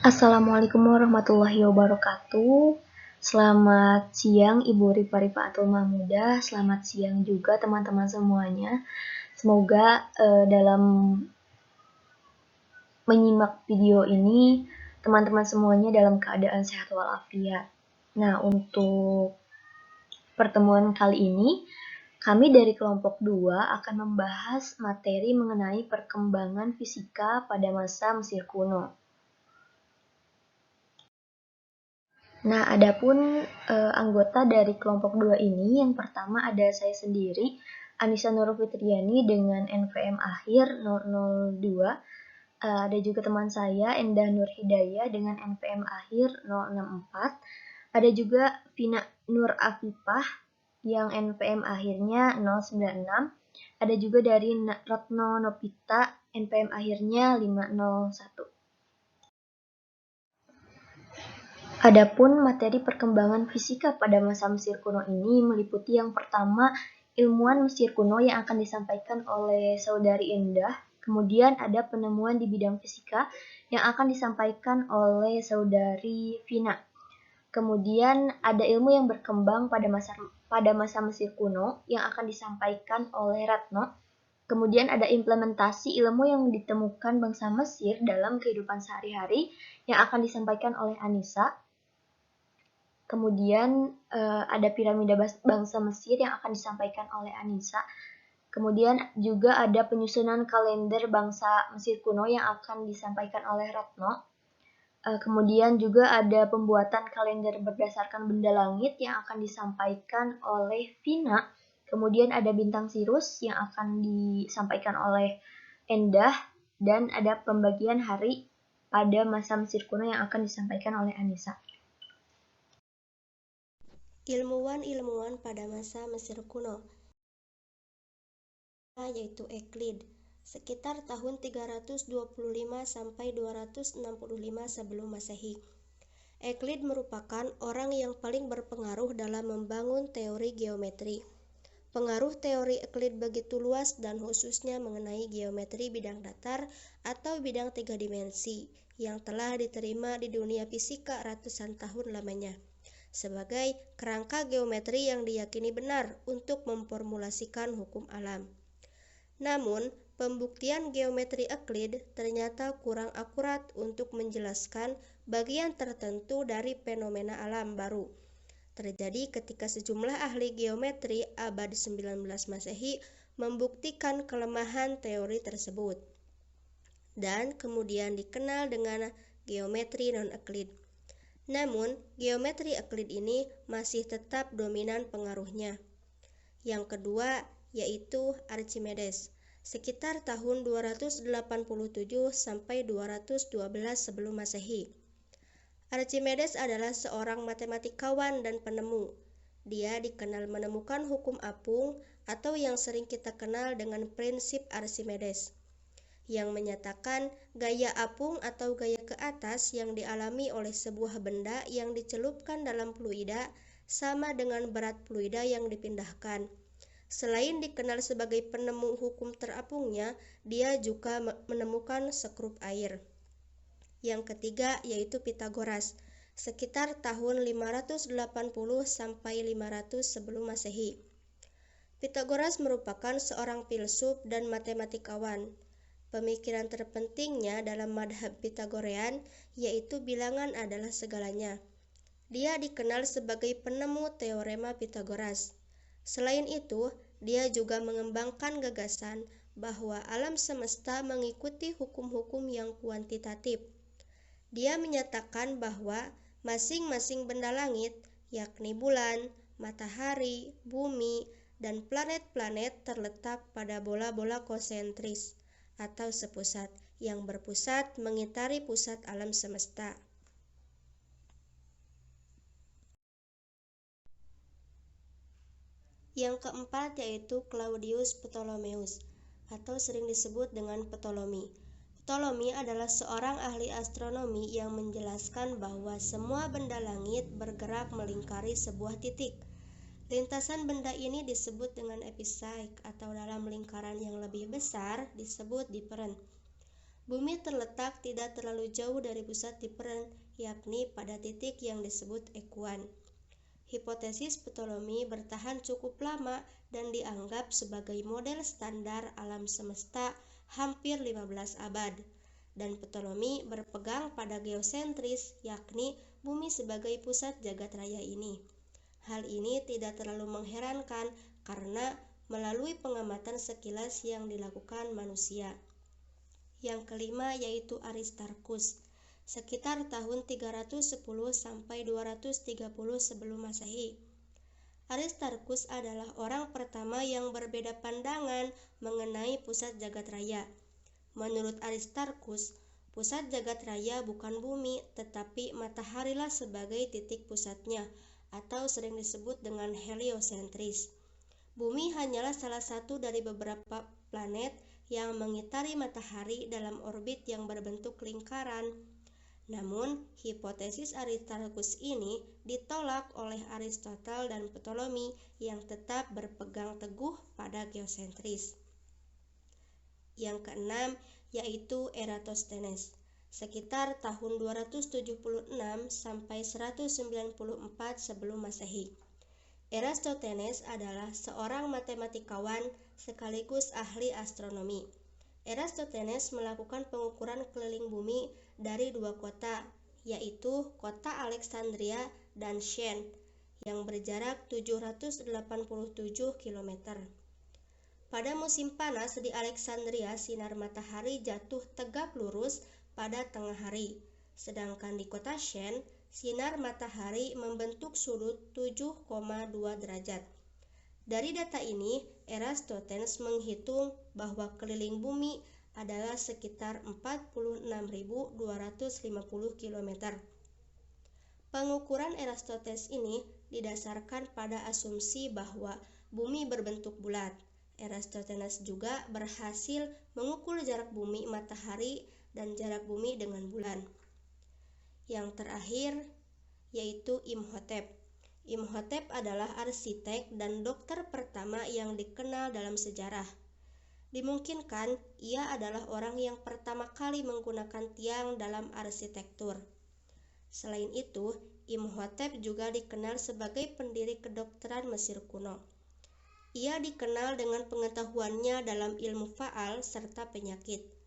Assalamualaikum warahmatullahi wabarakatuh. Selamat siang Ibu Rifaatul Mahmudah. Selamat siang juga teman-teman semuanya. Semoga dalam menyimak video ini teman-teman semuanya dalam keadaan sehat walafiat. Nah, untuk pertemuan kali ini kami dari kelompok 2 akan membahas materi mengenai perkembangan fisika pada masa Mesir kuno. Nah, adapun anggota dari kelompok 2 ini, yang pertama ada saya sendiri, Anissa Nurfitriani dengan NVM akhir 002. Ada juga teman saya, Endah Nur Hidayah dengan NVM akhir 064. Ada juga Vina Nur Afifah yang NVM akhirnya 096. Ada juga dari Retno Nopita, NVM akhirnya 501. Adapun materi perkembangan fisika pada masa Mesir kuno ini meliputi yang pertama ilmuwan Mesir kuno yang akan disampaikan oleh Saudari Endah, kemudian ada penemuan di bidang fisika yang akan disampaikan oleh Saudari Vina. Kemudian ada ilmu yang berkembang pada masa Mesir kuno yang akan disampaikan oleh Retno. Kemudian ada implementasi ilmu yang ditemukan bangsa Mesir dalam kehidupan sehari-hari yang akan disampaikan oleh Anissa. Kemudian ada piramida bangsa Mesir yang akan disampaikan oleh Anissa. Kemudian juga ada penyusunan kalender bangsa Mesir kuno yang akan disampaikan oleh Retno. Kemudian juga ada pembuatan kalender berdasarkan benda langit yang akan disampaikan oleh Vina. Kemudian ada bintang Sirus yang akan disampaikan oleh Endah. Dan ada pembagian hari pada masa Mesir kuno yang akan disampaikan oleh Anissa. Ilmuwan-ilmuwan pada masa Mesir kuno, yaitu Euclid, sekitar tahun 325 sampai 265 sebelum Masehi. Euclid merupakan orang yang paling berpengaruh dalam membangun teori geometri. Pengaruh teori Euclid begitu luas dan khususnya mengenai geometri bidang datar atau bidang 3 dimensi yang telah diterima di dunia fisika ratusan tahun lamanya sebagai kerangka geometri yang diyakini benar untuk memformulasikan hukum alam. Namun, pembuktian geometri Euclid ternyata kurang akurat untuk menjelaskan bagian tertentu dari fenomena alam baru. Terjadi ketika sejumlah ahli geometri abad 19 Masehi membuktikan kelemahan teori tersebut dan kemudian dikenal dengan geometri non-Euclid. Namun, geometri Euclid ini masih tetap dominan pengaruhnya. Yang kedua yaitu Archimedes, sekitar tahun 287 sampai 212 sebelum Masehi. Archimedes adalah seorang matematikawan dan penemu. Dia dikenal menemukan hukum apung atau yang sering kita kenal dengan prinsip Archimedes, yang menyatakan gaya apung atau gaya ke atas yang dialami oleh sebuah benda yang dicelupkan dalam fluida sama dengan berat fluida yang dipindahkan. Selain dikenal sebagai penemu hukum terapungnya, dia juga menemukan sekrup air. Yang ketiga yaitu Pythagoras, sekitar tahun 580 sampai 500 sebelum Masehi. Pythagoras merupakan seorang filsuf dan matematikawan. Pemikiran terpentingnya dalam madhab Pythagorean yaitu bilangan adalah segalanya. Dia dikenal sebagai penemu teorema Pythagoras. Selain itu, dia juga mengembangkan gagasan bahwa alam semesta mengikuti hukum-hukum yang kuantitatif. Dia menyatakan bahwa masing-masing benda langit, yakni bulan, matahari, bumi, dan planet-planet terletak pada bola-bola konsentris atau sepusat yang berpusat mengitari pusat alam semesta. Yang keempat yaitu Claudius Ptolemeus atau sering disebut dengan Ptolemy. Ptolemy adalah seorang ahli astronomi yang menjelaskan bahwa semua benda langit bergerak melingkari sebuah titik. Lintasan benda ini disebut dengan epicycle atau dalam lingkaran yang lebih besar disebut different. Bumi terletak tidak terlalu jauh dari pusat di peran, yakni pada titik yang disebut ekuan. Hipotesis Ptolemei bertahan cukup lama dan dianggap sebagai model standar alam semesta hampir 15 abad. Dan Ptolemei berpegang pada geosentris, yakni bumi sebagai pusat jagat raya ini. Hal ini tidak terlalu mengherankan karena melalui pengamatan sekilas yang dilakukan manusia. Yang kelima yaitu Aristarchus, sekitar tahun 310 sampai 230 sebelum Masehi. Aristarchus adalah orang pertama yang berbeda pandangan mengenai pusat jagat raya. Menurut Aristarchus, pusat jagat raya bukan bumi, tetapi mataharilah sebagai titik pusatnya, atau sering disebut dengan heliosentris. Bumi hanyalah salah satu dari beberapa planet yang mengitari matahari dalam orbit yang berbentuk lingkaran. Namun, hipotesis Aristarchus ini ditolak oleh Aristotle dan Ptolemei yang tetap berpegang teguh pada geosentris. Yang keenam yaitu Eratosthenes, sekitar tahun 276 sampai 194 sebelum Masehi. Eratosthenes adalah seorang matematikawan sekaligus ahli astronomi. Eratosthenes melakukan pengukuran keliling bumi dari dua kota, yaitu kota Alexandria dan Shen, yang berjarak 787 km. Pada musim panas di Alexandria, sinar matahari jatuh tegak lurus pada tengah hari, sedangkan di kota Shen, sinar matahari membentuk sudut 7,2 derajat. Dari data ini, Eratosthenes menghitung bahwa keliling bumi adalah sekitar 46.250 km. Pengukuran Eratosthenes ini didasarkan pada asumsi bahwa bumi berbentuk bulat. Eratosthenes juga berhasil mengukur jarak bumi matahari dan jarak bumi dengan bulan. Yang terakhir yaitu Imhotep. Imhotep adalah arsitek dan dokter pertama yang dikenal dalam sejarah. Dimungkinkan ia adalah orang yang pertama kali menggunakan tiang dalam arsitektur. Selain itu, Imhotep juga dikenal sebagai pendiri kedokteran Mesir kuno. Ia dikenal dengan pengetahuannya dalam ilmu faal serta penyakit.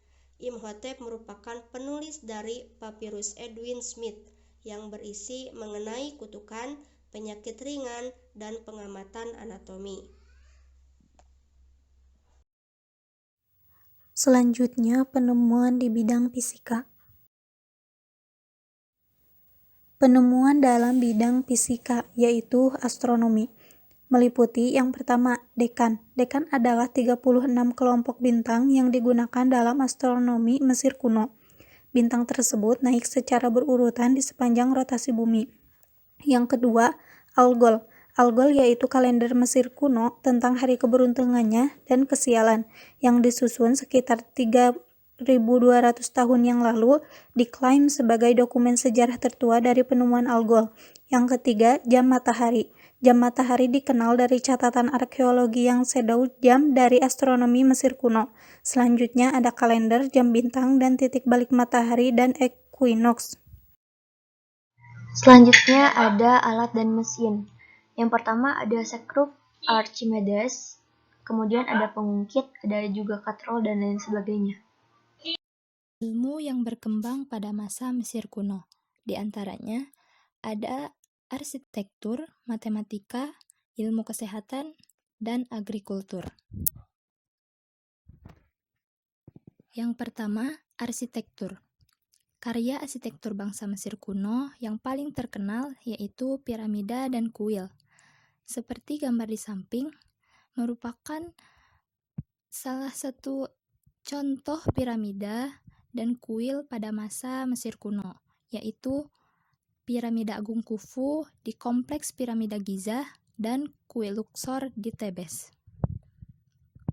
Imhotep merupakan penulis dari Papyrus Edwin Smith yang berisi mengenai kutukan, penyakit ringan, dan pengamatan anatomi. Selanjutnya, penemuan di bidang fisika. Penemuan dalam bidang fisika yaitu astronomi meliputi yang pertama, dekan. Dekan adalah 36 kelompok bintang yang digunakan dalam astronomi Mesir kuno. Bintang tersebut naik secara berurutan di sepanjang rotasi bumi. Yang kedua, Algol. Algol yaitu kalender Mesir kuno tentang hari keberuntungannya dan kesialan yang disusun sekitar 3.200 tahun yang lalu, diklaim sebagai dokumen sejarah tertua dari penemuan Algol. Yang ketiga, jam matahari. Jam matahari dikenal dari catatan arkeologi yang shadow jam dari astronomi Mesir kuno. Selanjutnya ada kalender, jam bintang, dan titik balik matahari dan equinox. Selanjutnya ada alat dan mesin. Yang pertama ada sekrup Archimedes, kemudian ada pengungkit, ada juga katrol, dan lain sebagainya. Ilmu yang berkembang pada masa Mesir kuno, di antaranya ada arsitektur, matematika, ilmu kesehatan, dan agrikultur. Yang pertama, arsitektur. Karya arsitektur bangsa Mesir kuno yang paling terkenal yaitu piramida dan kuil. Seperti gambar di samping, merupakan salah satu contoh piramida dan kuil pada masa Mesir kuno, yaitu Piramida Agung Khufu di Kompleks Piramida Giza dan Kuil Luxor di Tebes.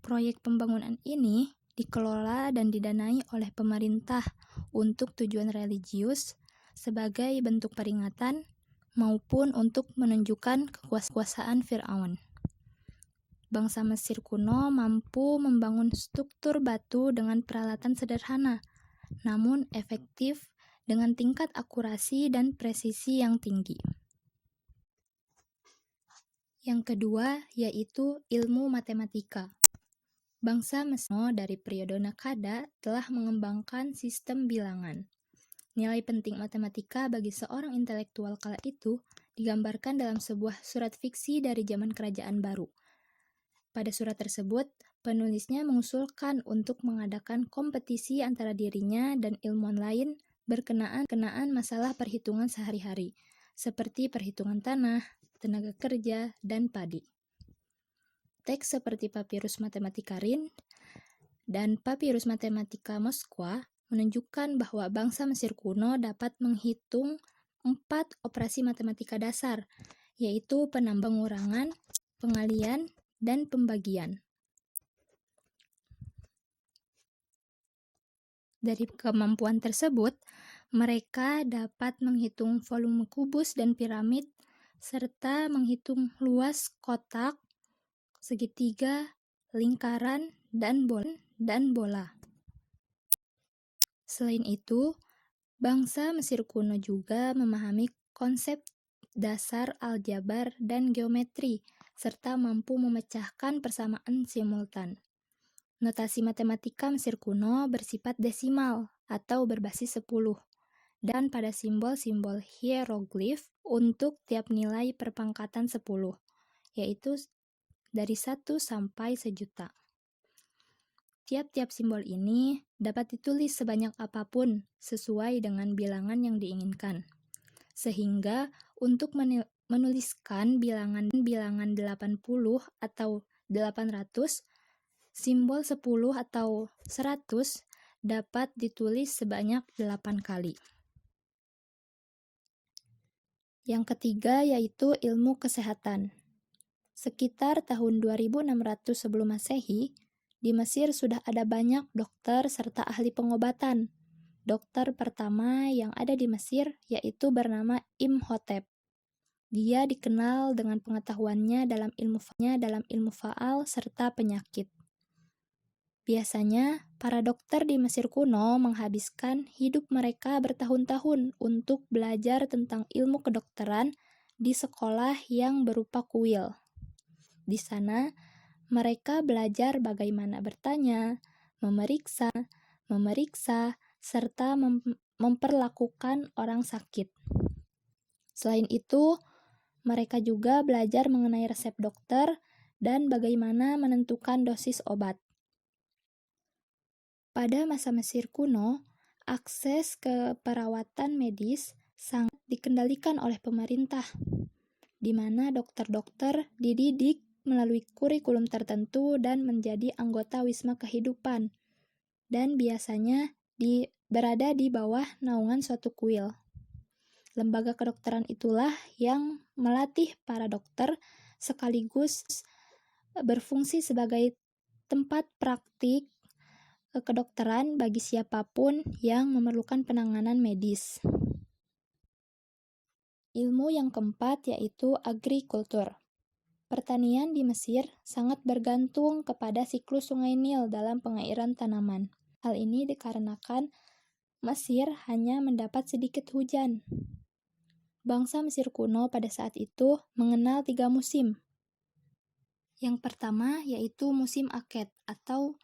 Proyek pembangunan ini dikelola dan didanai oleh pemerintah untuk tujuan religius sebagai bentuk peringatan maupun untuk menunjukkan kekuasaan Firaun. Bangsa Mesir kuno mampu membangun struktur batu dengan peralatan sederhana, namun efektif dengan tingkat akurasi dan presisi yang tinggi. Yang kedua yaitu ilmu matematika. Bangsa Mesir dari periode Nakada telah mengembangkan sistem bilangan. Nilai penting matematika bagi seorang intelektual kala itu digambarkan dalam sebuah surat fiksi dari zaman Kerajaan Baru. Pada surat tersebut, penulisnya mengusulkan untuk mengadakan kompetisi antara dirinya dan ilmuwan lain berkenaan masalah perhitungan sehari-hari, seperti perhitungan tanah, tenaga kerja, dan padi. Teks seperti Papirus Mathematica Rhind dan Papirus Mathematica Moskwa menunjukkan bahwa bangsa Mesir kuno dapat menghitung 4 operasi matematika dasar, yaitu pengurangan, pengalian, dan pembagian. Dari kemampuan tersebut, mereka dapat menghitung volume kubus dan piramid, serta menghitung luas kotak, segitiga, lingkaran, dan bola. Selain itu, bangsa Mesir kuno juga memahami konsep dasar aljabar dan geometri, serta mampu memecahkan persamaan simultan. Notasi matematika Mesir kuno bersifat desimal atau berbasis 10, dan pada simbol-simbol hieroglif untuk tiap nilai perpangkatan 10, yaitu dari 1 sampai 1.000.000. Tiap-tiap simbol ini dapat ditulis sebanyak apapun sesuai dengan bilangan yang diinginkan. Sehingga untuk menuliskan bilangan 80 atau 800, simbol 10 atau 100 dapat ditulis sebanyak 8 kali. Yang ketiga yaitu ilmu kesehatan. Sekitar tahun 2600 sebelum Masehi, di Mesir sudah ada banyak dokter serta ahli pengobatan. Dokter pertama yang ada di Mesir yaitu bernama Imhotep. Dia dikenal dengan pengetahuannya dalam ilmu faal serta penyakit. Biasanya, para dokter di Mesir kuno menghabiskan hidup mereka bertahun-tahun untuk belajar tentang ilmu kedokteran di sekolah yang berupa kuil. Di sana, mereka belajar bagaimana bertanya, memeriksa, serta memperlakukan orang sakit. Selain itu, mereka juga belajar mengenai resep dokter dan bagaimana menentukan dosis obat. Pada masa Mesir kuno, akses ke perawatan medis sangat dikendalikan oleh pemerintah, di mana dokter-dokter dididik melalui kurikulum tertentu dan menjadi anggota wisma kehidupan, dan biasanya berada di bawah naungan suatu kuil. Lembaga kedokteran itulah yang melatih para dokter sekaligus berfungsi sebagai tempat praktik kedokteran bagi siapapun yang memerlukan penanganan medis. Ilmu yang keempat yaitu agrikultur. Pertanian di Mesir sangat bergantung kepada siklus Sungai Nil dalam pengairan tanaman. Hal ini dikarenakan Mesir hanya mendapat sedikit hujan. Bangsa Mesir kuno pada saat itu mengenal 3 musim. Yang pertama yaitu musim aked atau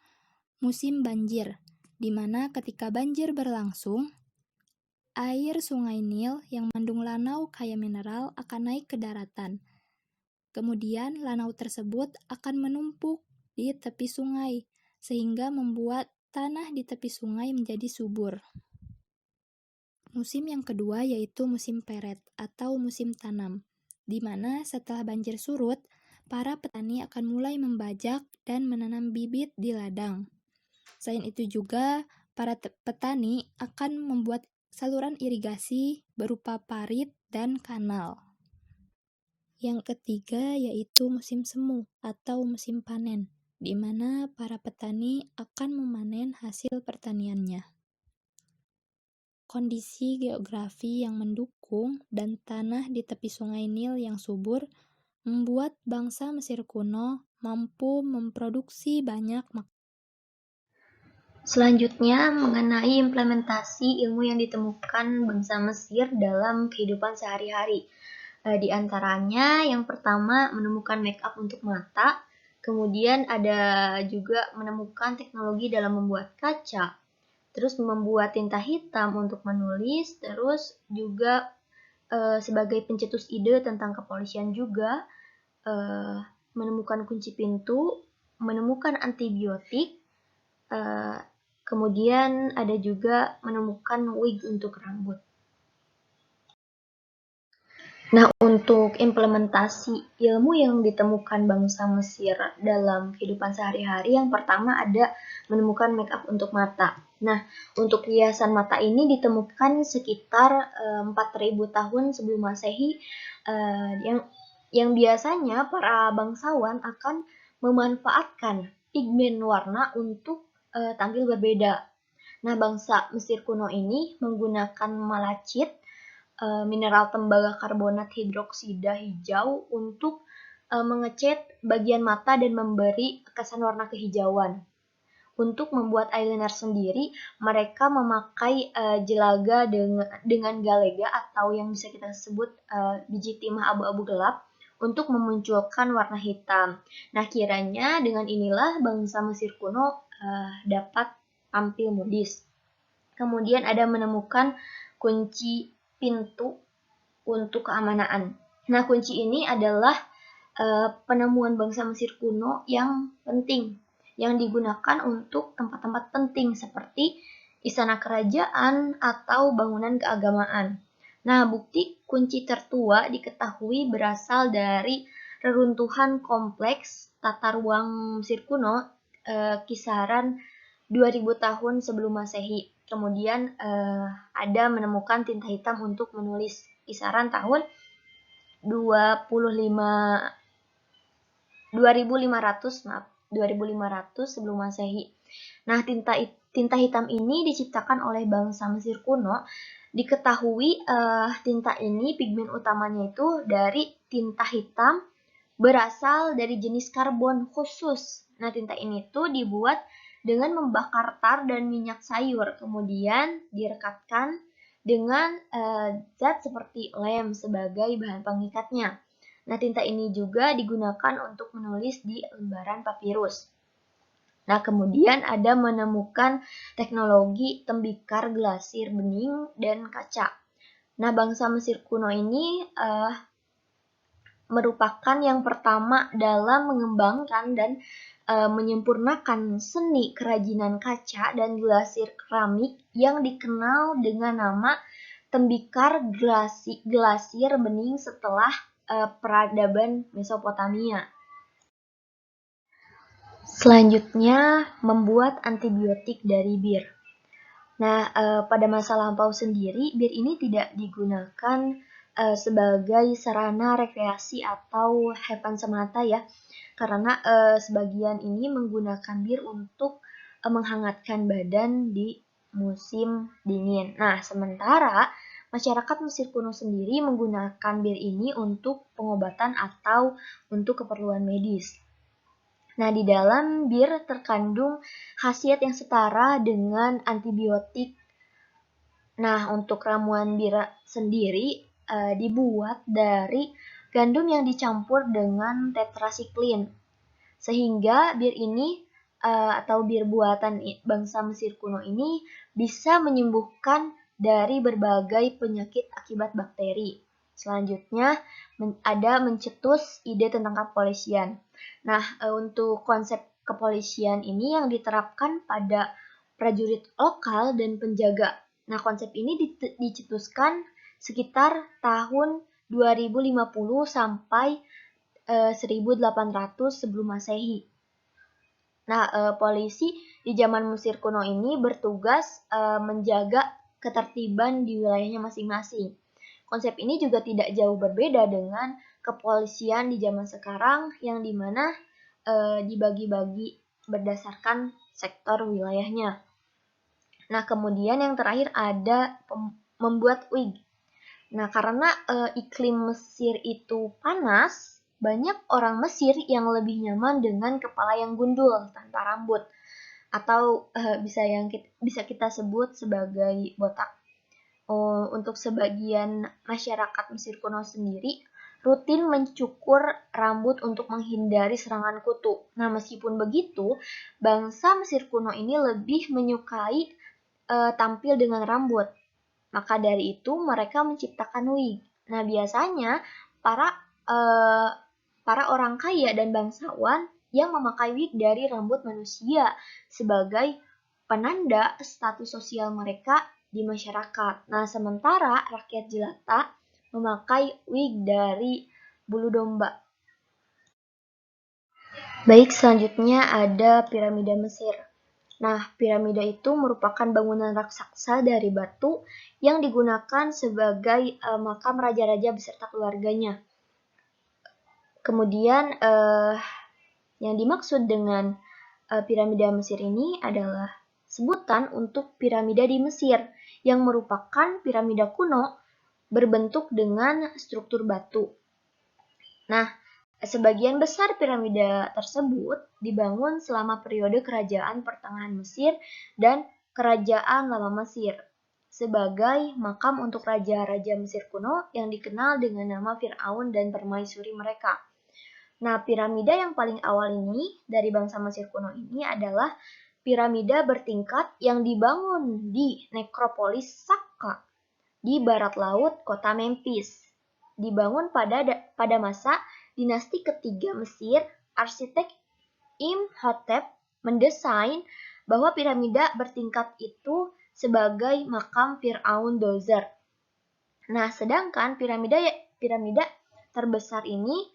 musim banjir, di mana ketika banjir berlangsung, air Sungai Nil yang mengandung lanau kaya mineral akan naik ke daratan. Kemudian lanau tersebut akan menumpuk di tepi sungai, sehingga membuat tanah di tepi sungai menjadi subur. Musim yang kedua yaitu musim peret atau musim tanam, di mana setelah banjir surut, para petani akan mulai membajak dan menanam bibit di ladang. Selain itu juga, para petani akan membuat saluran irigasi berupa parit dan kanal. Yang ketiga yaitu musim semu atau musim panen, di mana para petani akan memanen hasil pertaniannya. Kondisi geografi yang mendukung dan tanah di tepi Sungai Nil yang subur membuat bangsa Mesir kuno mampu memproduksi banyak makanan. Selanjutnya, mengenai implementasi ilmu yang ditemukan bangsa Mesir dalam kehidupan sehari-hari. Di antaranya, yang pertama menemukan make up untuk mata, kemudian ada juga menemukan teknologi dalam membuat kaca, terus membuat tinta hitam untuk menulis, terus juga sebagai pencetus ide tentang kepolisian juga, menemukan kunci pintu, menemukan antibiotik, kemudian ada juga menemukan wig untuk rambut. Nah, untuk implementasi ilmu yang ditemukan bangsa Mesir dalam kehidupan sehari-hari, yang pertama ada menemukan make up untuk mata. Nah, untuk hiasan mata ini ditemukan sekitar 4.000 tahun sebelum Masehi, yang biasanya para bangsawan akan memanfaatkan pigmen warna untuk tampil berbeda. Nah, bangsa Mesir kuno ini menggunakan malachit, mineral tembaga karbonat hidroksida hijau untuk mengecat bagian mata dan memberi kesan warna kehijauan. Untuk membuat eyeliner sendiri, mereka memakai jelaga dengan galega atau yang bisa kita sebut biji timah abu-abu gelap untuk memunculkan warna hitam. Nah, kiranya dengan inilah bangsa Mesir kuno dapat tampil modis. Kemudian ada menemukan kunci pintu untuk keamanan. Nah, kunci ini adalah penemuan bangsa Mesir kuno yang penting, yang digunakan untuk tempat-tempat penting seperti istana kerajaan atau bangunan keagamaan. Nah, bukti kunci tertua diketahui berasal dari reruntuhan kompleks tata ruang Mesir kuno kisaran 2000 tahun sebelum Masehi. Kemudian ada menemukan tinta hitam untuk menulis kisaran tahun 2500 sebelum Masehi. Nah, tinta hitam ini diciptakan oleh bangsa Mesir kuno. Diketahui tinta ini pigmen utamanya itu dari tinta hitam berasal dari jenis karbon khusus. Nah, tinta ini tuh dibuat dengan membakar tar dan minyak sayur, kemudian direkatkan dengan zat seperti lem sebagai bahan pengikatnya. Nah, tinta ini juga digunakan untuk menulis di lembaran papirus. Nah, kemudian ada menemukan teknologi tembikar glasir bening dan kaca. Nah, bangsa Mesir kuno ini merupakan yang pertama dalam mengembangkan dan menyempurnakan seni kerajinan kaca dan glasir keramik yang dikenal dengan nama tembikar glasir bening setelah peradaban Mesopotamia. Selanjutnya, membuat antibiotik dari bir. Nah, pada masa lampau sendiri, bir ini tidak digunakan sebagai sarana rekreasi atau have fun semata ya, karena sebagian ini menggunakan bir untuk menghangatkan badan di musim dingin. Nah, sementara masyarakat Mesir kuno sendiri menggunakan bir ini untuk pengobatan atau untuk keperluan medis. Nah, di dalam bir terkandung khasiat yang setara dengan antibiotik. Nah, untuk ramuan bir sendiri dibuat dari gandum yang dicampur dengan tetrasiklin. Sehingga bir ini atau bir buatan bangsa Mesir kuno ini bisa menyembuhkan dari berbagai penyakit akibat bakteri. Selanjutnya ada mencetus ide tentang kepolisian. Nah, untuk konsep kepolisian ini yang diterapkan pada prajurit lokal dan penjaga. Nah, konsep ini dicetuskan sekitar tahun 2050 sampai 1800 sebelum Masehi. Nah, polisi di zaman Mesir kuno ini bertugas menjaga ketertiban di wilayahnya masing-masing. Konsep ini juga tidak jauh berbeda dengan kepolisian di zaman sekarang yang dimana dibagi-bagi berdasarkan sektor wilayahnya. Nah, kemudian yang terakhir ada membuat wig. Nah, karena iklim Mesir itu panas, banyak orang Mesir yang lebih nyaman dengan kepala yang gundul tanpa rambut. atau bisa kita sebut sebagai botak. Untuk sebagian masyarakat Mesir kuno sendiri rutin mencukur rambut untuk menghindari serangan kutu. Nah, meskipun begitu, bangsa Mesir kuno ini lebih menyukai tampil dengan rambut. Maka dari itu mereka menciptakan wig. Nah, biasanya para orang kaya dan bangsawan yang memakai wig dari rambut manusia sebagai penanda status sosial mereka di masyarakat. Nah, sementara rakyat jelata memakai wig dari bulu domba. Baik, selanjutnya ada piramida Mesir. Nah, piramida itu merupakan bangunan raksasa dari batu yang digunakan sebagai makam raja-raja beserta keluarganya. Kemudian yang dimaksud dengan piramida Mesir ini adalah sebutan untuk piramida di Mesir yang merupakan piramida kuno berbentuk dengan struktur batu. Nah, sebagian besar piramida tersebut dibangun selama periode kerajaan pertengahan Mesir dan kerajaan lama Mesir sebagai makam untuk raja-raja Mesir kuno yang dikenal dengan nama Fir'aun dan permaisuri mereka. Nah, piramida yang paling awal ini dari bangsa Mesir kuno ini adalah piramida bertingkat yang dibangun di nekropolis Sakka di barat laut kota Memphis. Dibangun pada masa dinasti ketiga Mesir, arsitek Imhotep mendesain bahwa piramida bertingkat itu sebagai makam Fir'aun Djoser. Nah, sedangkan piramida terbesar ini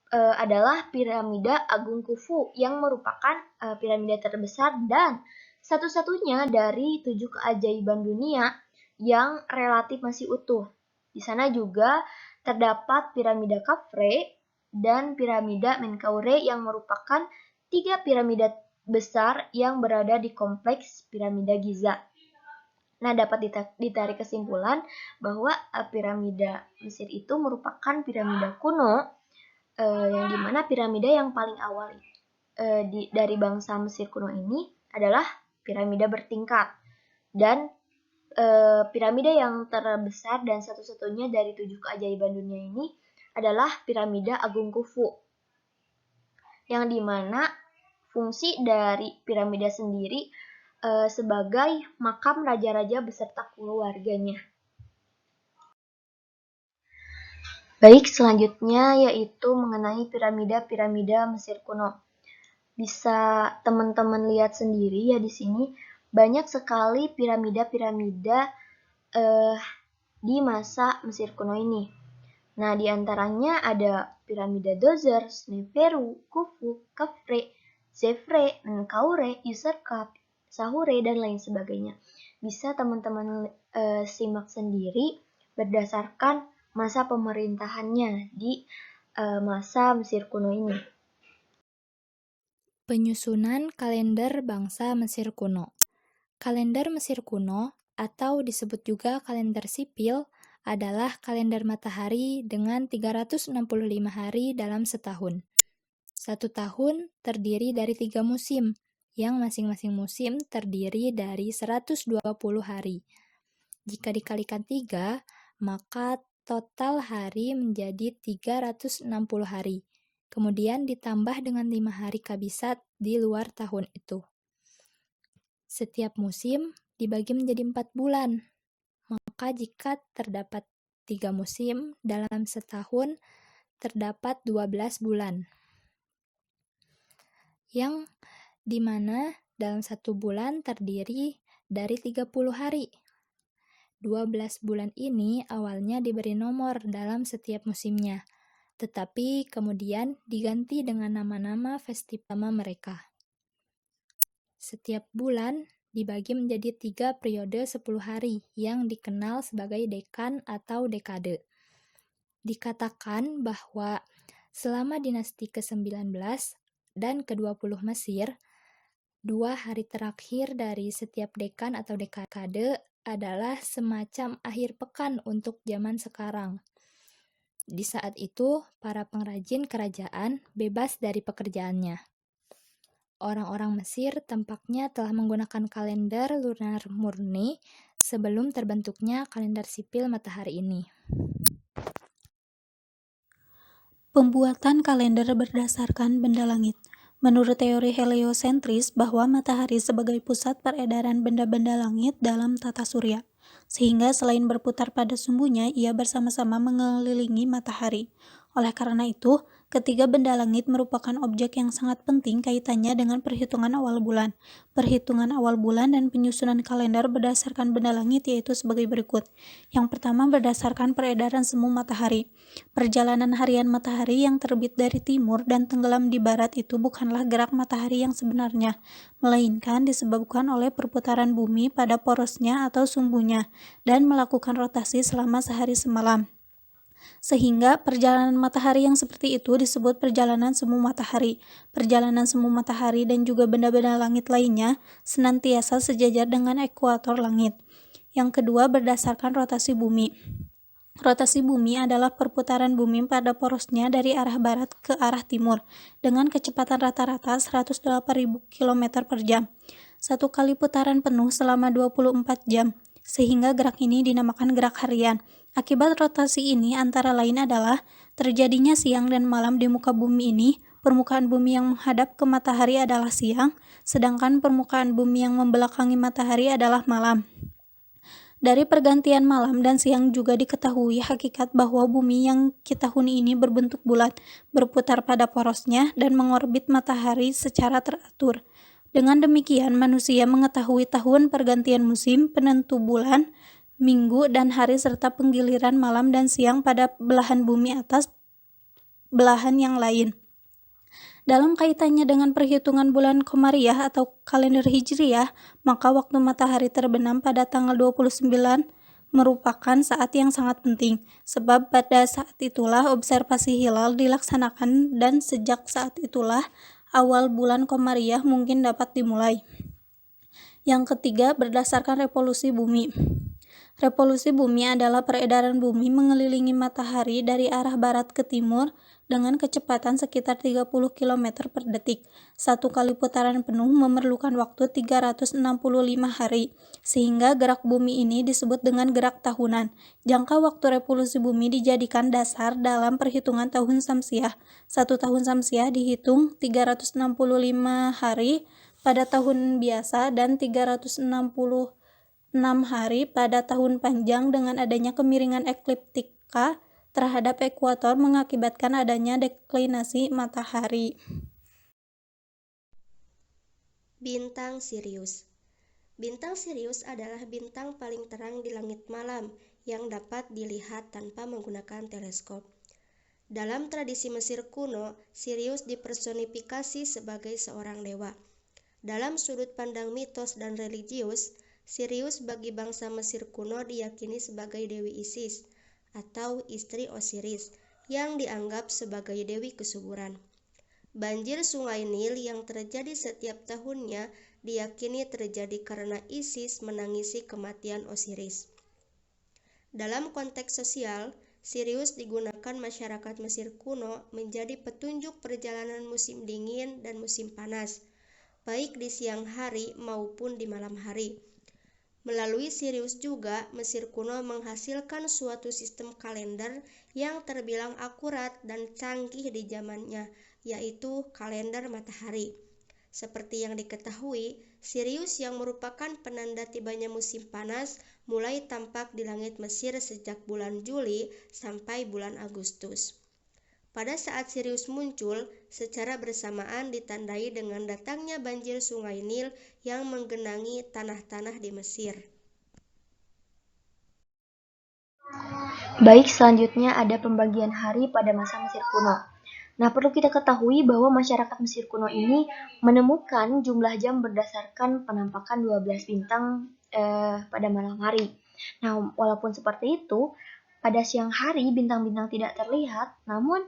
adalah piramida Agung Khufu yang merupakan piramida terbesar dan satu-satunya dari 7 keajaiban dunia yang relatif masih utuh. Di sana juga terdapat piramida Khafre dan piramida Menkaure yang merupakan 3 piramida besar yang berada di kompleks piramida Giza. Nah, dapat ditarik kesimpulan bahwa piramida Mesir itu merupakan piramida kuno yang dimana piramida yang paling awal dari bangsa Mesir kuno ini adalah piramida bertingkat dan piramida yang terbesar dan satu-satunya dari 7 keajaiban dunia ini adalah piramida Agung Khufu, yang dimana fungsi dari piramida sendiri sebagai makam raja-raja beserta keluarganya. Baik, selanjutnya yaitu mengenai piramida-piramida Mesir kuno. Bisa teman-teman lihat sendiri ya di sini banyak sekali piramida-piramida di masa Mesir kuno ini. Nah, di antaranya ada piramida Djoser, Sneferu, Khufu, Khafre, Khafre, Menkaure, Userkaf, Sahure, dan lain sebagainya. Bisa teman-teman simak sendiri berdasarkan masa pemerintahannya di masa Mesir kuno ini. Penyusunan kalender bangsa Mesir kuno. Kalender Mesir kuno atau disebut juga kalender sipil adalah kalender matahari dengan 365 hari dalam setahun. Satu tahun terdiri dari 3 musim, yang masing-masing musim terdiri dari 120 hari. Jika dikalikan 3, maka total hari menjadi 360 hari. Kemudian ditambah dengan 5 hari kabisat di luar tahun itu. Setiap musim dibagi menjadi 4 bulan. Maka jika terdapat 3 musim dalam setahun, terdapat 12 bulan. Yang dimana dalam satu bulan terdiri dari 30 hari. 12 bulan ini awalnya diberi nomor dalam setiap musimnya, tetapi kemudian diganti dengan nama-nama festival mereka. Setiap bulan dibagi menjadi 3 periode 10 hari yang dikenal sebagai dekan atau dekade. Dikatakan bahwa selama dinasti ke-19 dan ke-20 Mesir, 2 hari terakhir dari setiap dekan atau dekade adalah semacam akhir pekan untuk zaman sekarang. Di saat itu, para pengrajin kerajaan bebas dari pekerjaannya. Orang-orang Mesir tampaknya telah menggunakan kalender lunar murni sebelum terbentuknya kalender sipil matahari ini. Pembuatan kalender berdasarkan benda langit. Menurut teori heliosentris bahwa matahari sebagai pusat peredaran benda-benda langit dalam tata surya, sehingga selain berputar pada sumbunya, ia bersama-sama mengelilingi matahari. Oleh karena itu, ketiga benda langit merupakan objek yang sangat penting kaitannya dengan perhitungan awal bulan. Perhitungan awal bulan dan penyusunan kalender berdasarkan benda langit yaitu sebagai berikut. Yang pertama berdasarkan peredaran semu matahari. Perjalanan harian matahari yang terbit dari timur dan tenggelam di barat itu bukanlah gerak matahari yang sebenarnya, melainkan disebabkan oleh perputaran bumi pada porosnya atau sumbunya dan melakukan rotasi selama sehari semalam. Sehingga perjalanan matahari yang seperti itu disebut perjalanan semu matahari. Perjalanan semu matahari dan juga benda-benda langit lainnya senantiasa sejajar dengan ekuator langit. Yang kedua berdasarkan rotasi bumi. Rotasi bumi adalah perputaran bumi pada porosnya dari arah barat ke arah timur dengan kecepatan rata-rata 108.000 km per jam. Satu kali putaran penuh selama 24 jam, sehingga gerak ini dinamakan gerak harian. Akibat rotasi ini antara lain adalah terjadinya siang dan malam di muka bumi ini. Permukaan bumi yang menghadap ke matahari adalah siang, sedangkan permukaan bumi yang membelakangi matahari adalah malam. Dari pergantian malam dan siang juga diketahui hakikat bahwa bumi yang kita huni ini berbentuk bulat, berputar pada porosnya, dan mengorbit matahari secara teratur. Dengan demikian, manusia mengetahui tahun pergantian musim, penentu bulan, minggu, dan hari serta penggiliran malam dan siang pada belahan bumi atas belahan yang lain. Dalam kaitannya dengan perhitungan bulan Komariah atau kalender Hijriyah, maka waktu matahari terbenam pada tanggal 29 merupakan saat yang sangat penting, sebab pada saat itulah observasi hilal dilaksanakan dan sejak saat itulah awal bulan Komariah mungkin dapat dimulai. Yang ketiga, berdasarkan revolusi bumi. Revolusi bumi adalah peredaran bumi mengelilingi matahari dari arah barat ke timur dengan kecepatan sekitar 30 km per detik. Satu kali putaran penuh memerlukan waktu 365 hari, sehingga gerak bumi ini disebut dengan gerak tahunan. Jangka waktu revolusi bumi dijadikan dasar dalam perhitungan tahun Syamsiah. Satu tahun Syamsiah dihitung 365 hari pada tahun biasa dan 366 hari pada tahun panjang dengan adanya kemiringan ekliptika terhadap ekuator mengakibatkan adanya deklinasi matahari. Bintang Sirius. Bintang Sirius adalah bintang paling terang di langit malam yang dapat dilihat tanpa menggunakan teleskop. Dalam tradisi Mesir kuno, Sirius dipersonifikasi sebagai seorang dewa. Dalam sudut pandang mitos dan religius, Sirius bagi bangsa Mesir kuno diyakini sebagai Dewi Isis atau istri Osiris yang dianggap sebagai dewi kesuburan. Banjir Sungai Nil yang terjadi setiap tahunnya diyakini terjadi karena Isis menangisi kematian Osiris. Dalam konteks sosial, Sirius digunakan masyarakat Mesir kuno menjadi petunjuk perjalanan musim dingin dan musim panas, baik di siang hari maupun di malam hari. Melalui Sirius juga, Mesir kuno menghasilkan suatu sistem kalender yang terbilang akurat dan canggih di zamannya, yaitu kalender matahari. Seperti yang diketahui, Sirius yang merupakan penanda tibanya musim panas mulai tampak di langit Mesir sejak bulan Juli sampai bulan Agustus. Pada saat Sirius muncul, secara bersamaan ditandai dengan datangnya banjir Sungai Nil yang menggenangi tanah-tanah di Mesir. Baik, selanjutnya ada pembagian hari pada masa Mesir kuno. Nah, perlu kita ketahui bahwa masyarakat Mesir kuno ini menemukan jumlah jam berdasarkan penampakan 12 bintang pada malam hari. Nah, walaupun seperti itu, pada siang hari bintang-bintang tidak terlihat, namun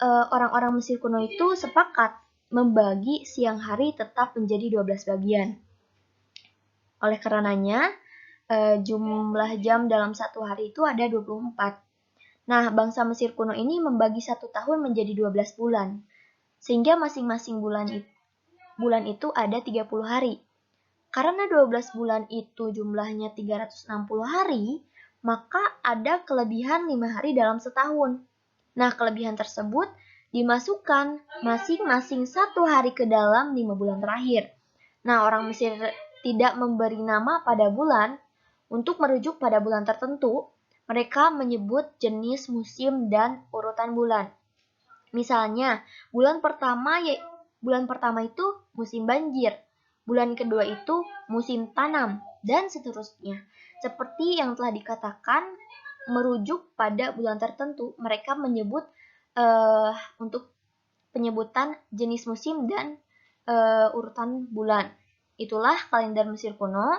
orang-orang Mesir kuno itu sepakat membagi siang hari tetap menjadi 12 bagian. Oleh karenanya, jumlah jam dalam satu hari itu ada 24. Nah, bangsa Mesir kuno ini membagi satu tahun menjadi 12 bulan. Sehingga masing-masing bulan itu bulan itu ada 30 hari. Karena 12 bulan itu jumlahnya 360 hari, maka ada kelebihan 5 hari dalam setahun. Nah, kelebihan tersebut dimasukkan masing-masing 1 hari ke dalam 5 bulan terakhir. Nah, orang Mesir tidak memberi nama pada bulan. Untuk merujuk pada bulan tertentu, mereka menyebut jenis musim dan urutan bulan. Misalnya, bulan pertama itu musim banjir, bulan kedua itu musim tanam, dan seterusnya. Seperti yang telah dikatakan, merujuk pada bulan tertentu, mereka menyebut untuk penyebutan jenis musim dan urutan bulan. Itulah kalender Mesir kuno.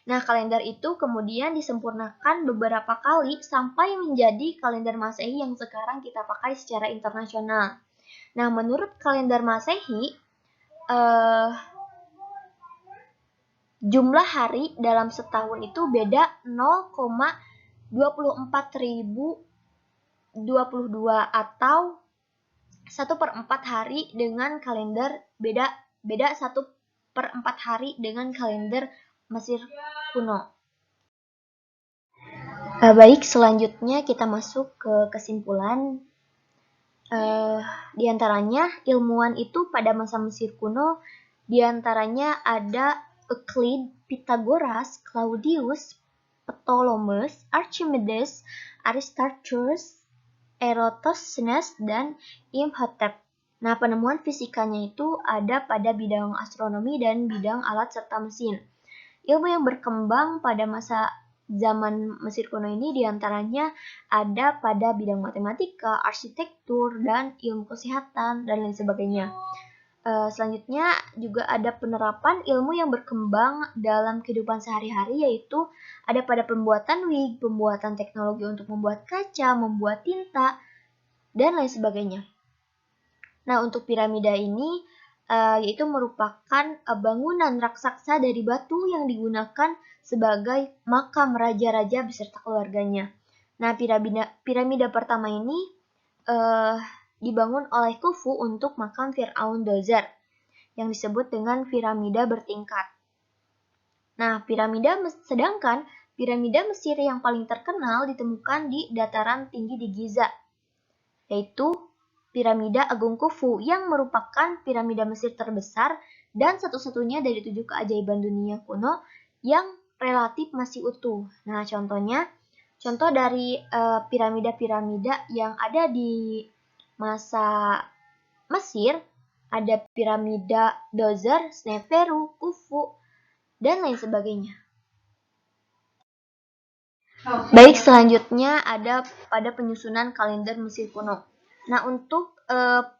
Nah, kalender itu kemudian disempurnakan beberapa kali sampai menjadi kalender Masehi yang sekarang kita pakai secara internasional. Nah, menurut kalender Masehi, jumlah hari dalam setahun itu beda 0,24.022 atau 1/4 hari dengan kalender beda 1/4 hari dengan kalender Mesir kuno. Baik, selanjutnya kita masuk ke kesimpulan. Di antaranya ilmuwan itu pada masa Mesir kuno, di antaranya ada Euclid, Pythagoras, Claudius, Ptolemus, Archimedes, Aristarchus, Eratosthenes, dan Imhotep. Nah, penemuan fisikanya itu ada pada bidang astronomi dan bidang alat serta mesin. Ilmu yang berkembang pada masa zaman Mesir kuno ini diantaranya ada pada bidang matematika, arsitektur, dan ilmu kesehatan, dan lain sebagainya. Selanjutnya juga ada penerapan ilmu yang berkembang dalam kehidupan sehari-hari, yaitu ada pada pembuatan wig, pembuatan teknologi untuk membuat kaca, membuat tinta, dan lain sebagainya. Nah, untuk piramida ini yaitu merupakan bangunan raksasa dari batu yang digunakan sebagai makam raja-raja beserta keluarganya. Nah, piramida pertama ini dibangun oleh Khufu untuk makam Fir'aun Djoser yang disebut dengan piramida bertingkat. Nah, sedangkan piramida Mesir yang paling terkenal ditemukan di dataran tinggi di Giza, yaitu piramida Agung Khufu yang merupakan piramida Mesir terbesar dan satu-satunya dari 7 keajaiban dunia kuno yang relatif masih utuh. Nah, contoh dari piramida-piramida yang ada di masa Mesir, ada piramida Djoser, Sneferu, Khufu, dan lain sebagainya. Baik, selanjutnya ada pada penyusunan kalender Mesir kuno. Nah, untuk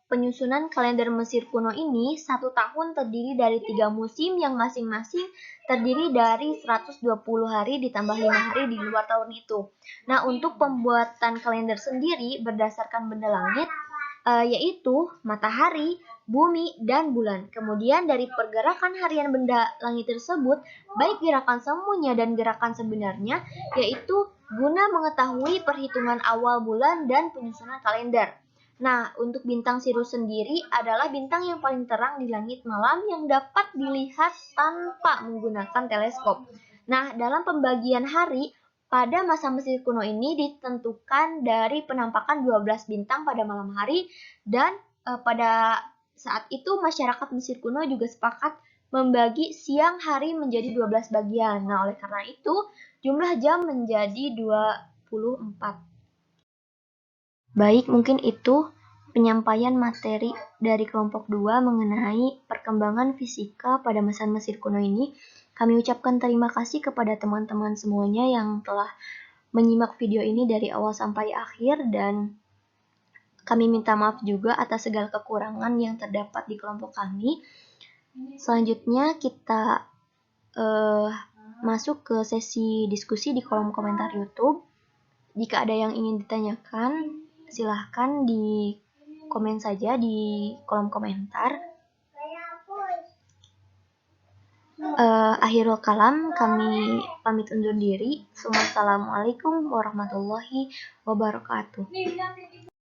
penyusunan kalender Mesir kuno ini, 1 tahun terdiri dari 3 musim yang masing-masing terdiri dari 120 hari ditambah 5 hari di luar tahun itu. Nah, untuk pembuatan kalender sendiri berdasarkan benda langit, yaitu matahari, bumi, dan bulan. Kemudian dari pergerakan harian benda langit tersebut, baik gerakan semuanya dan gerakan sebenarnya, yaitu guna mengetahui perhitungan awal bulan dan penyusunan kalender. Nah, untuk bintang Sirius sendiri adalah bintang yang paling terang di langit malam yang dapat dilihat tanpa menggunakan teleskop. Nah, dalam pembagian hari, pada masa Mesir kuno ini ditentukan dari penampakan 12 bintang pada malam hari, dan pada saat itu masyarakat Mesir kuno juga sepakat membagi siang hari menjadi 12 bagian. Nah, oleh karena itu jumlah jam menjadi 24. Baik, mungkin itu penyampaian materi dari kelompok 2 mengenai perkembangan fisika pada masa Mesir kuno ini. Kami ucapkan terima kasih kepada teman-teman semuanya yang telah menyimak video ini dari awal sampai akhir, dan kami minta maaf juga atas segala kekurangan yang terdapat di kelompok kami. Selanjutnya kita masuk ke sesi diskusi di kolom komentar YouTube. Jika ada yang ingin ditanyakan, silahkan di komen saja di kolom komentar. Akhirul kalam, kami pamit undur diri. Wassalamualaikum warahmatullahi wabarakatuh.